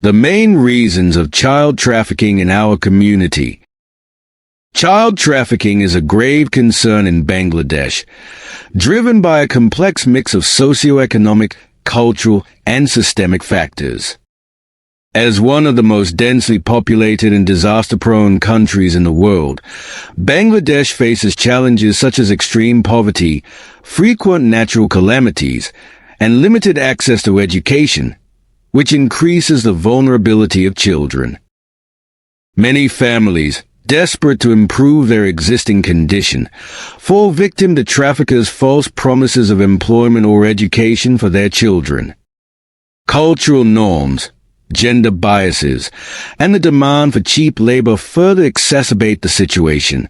The main reasons of child trafficking in our community. Child trafficking is a grave concern in Bangladesh, driven by a complex mix of socioeconomic, cultural, and systemic factors. As one of the most densely populated and disaster-prone countries in the world, Bangladesh faces challenges such as extreme poverty, frequent natural calamities, and limited access to education, which increases the vulnerability of children. Many families, desperate to improve their existing condition, fall victim to traffickers' false promises of employment or education for their children. Cultural norms, gender biases, and the demand for cheap labor further exacerbate the situation.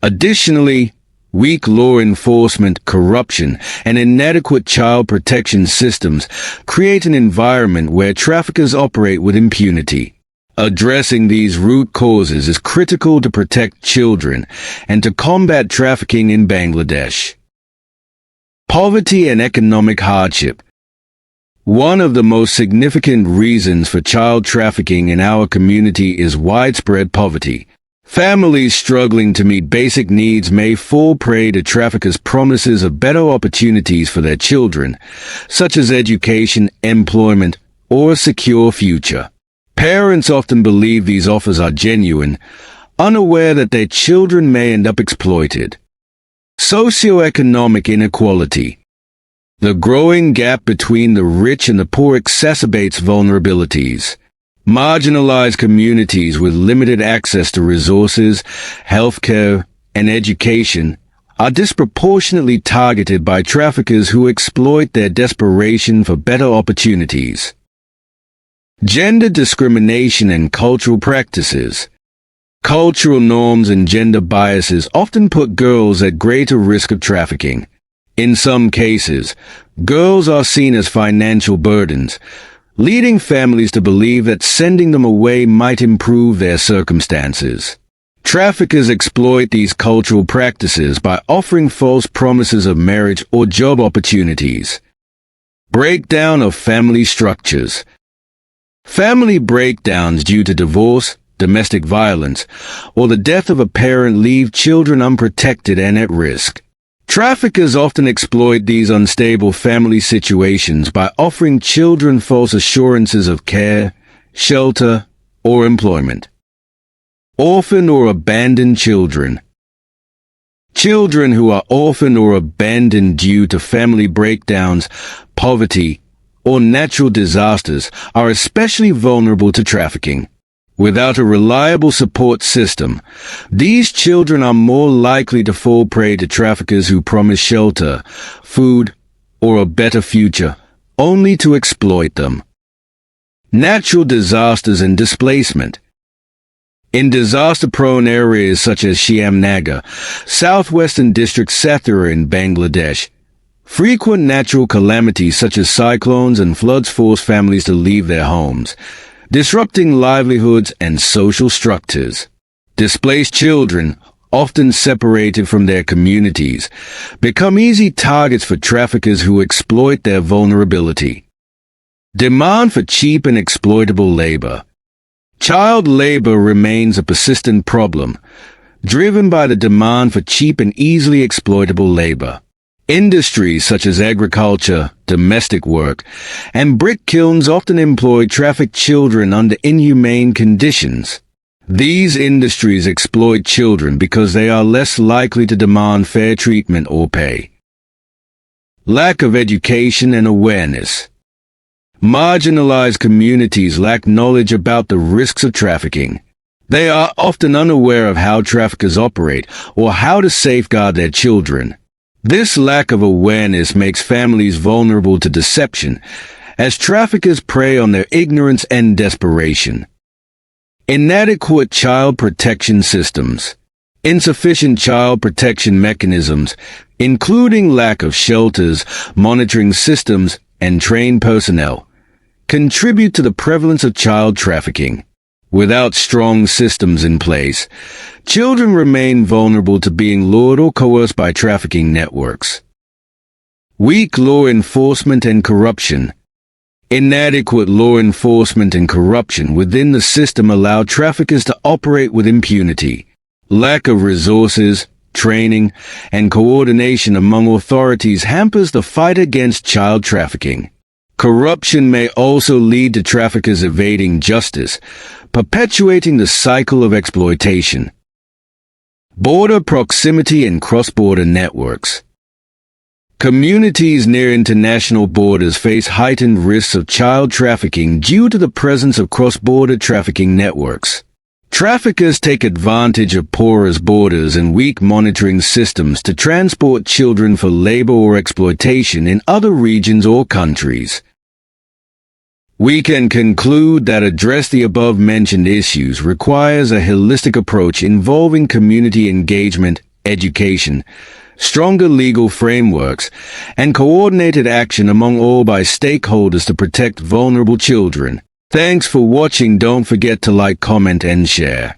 Additionally, weak law enforcement, corruption, and inadequate child protection systems create an environment where traffickers operate with impunity. Addressing these root causes is critical to protect children and to combat trafficking in Bangladesh. Poverty and economic hardship. One of the most significant reasons for child trafficking in our community is widespread poverty. Families struggling to meet basic needs may fall prey to traffickers' promises of better opportunities for their children, such as education, employment, or a secure future. Parents often believe these offers are genuine, unaware that their children may end up exploited. Socioeconomic inequality. The growing gap between the rich and the poor exacerbates vulnerabilities. Marginalized communities with limited access to resources, healthcare, and education are disproportionately targeted by traffickers who exploit their desperation for better opportunities. Gender discrimination and cultural practices. Cultural norms and gender biases often put girls at greater risk of trafficking. In some cases, girls are seen as financial burdens, leading families to believe that sending them away might improve their circumstances. Traffickers exploit these cultural practices by offering false promises of marriage or job opportunities. Breakdown of family structures. Family breakdowns due to divorce, domestic violence, or the death of a parent leave children unprotected and at risk. Traffickers often exploit these unstable family situations by offering children false assurances of care, shelter, or employment. Orphan or abandoned children. Children who are orphaned or abandoned due to family breakdowns, poverty, or natural disasters are especially vulnerable to trafficking. Without a reliable support system, these children are more likely to fall prey to traffickers who promise shelter, food, or a better future, only to exploit them. Natural disasters and displacement. In disaster-prone areas such as Shyamnagar, southwestern district Satara in Bangladesh, frequent natural calamities such as cyclones and floods force families to leave their homes, disrupting livelihoods and social structures. Displaced children, often separated from their communities, become easy targets for traffickers who exploit their vulnerability. Demand for cheap and exploitable labor. Child labor remains a persistent problem, driven by the demand for cheap and easily exploitable labor. Industries such as agriculture, domestic work, and brick kilns often employ trafficked children under inhumane conditions. These industries exploit children because they are less likely to demand fair treatment or pay. Lack of education and awareness. Marginalized communities lack knowledge about the risks of trafficking. They are often unaware of how traffickers operate or how to safeguard their children. This lack of awareness makes families vulnerable to deception, as traffickers prey on their ignorance and desperation. Inadequate child protection systems. Insufficient child protection mechanisms, including lack of shelters, monitoring systems, and trained personnel, contribute to the prevalence of child trafficking. Without strong systems in place, children remain vulnerable to being lured or coerced by trafficking networks. Weak law enforcement and corruption. Inadequate law enforcement and corruption within the system allow traffickers to operate with impunity. Lack of resources, training, and coordination among authorities hampers the fight against child trafficking. Corruption may also lead to traffickers evading justice, perpetuating the cycle of exploitation. Border proximity and cross-border networks. Communities near international borders face heightened risks of child trafficking due to the presence of cross-border trafficking networks. Traffickers take advantage of porous borders and weak monitoring systems to transport children for labor or exploitation in other regions or countries. We can conclude that address the above-mentioned issues requires a holistic approach involving community engagement, education, stronger legal frameworks, and coordinated action among all by stakeholders to protect vulnerable children. Thanks for watching. Don't forget to like, comment, and share.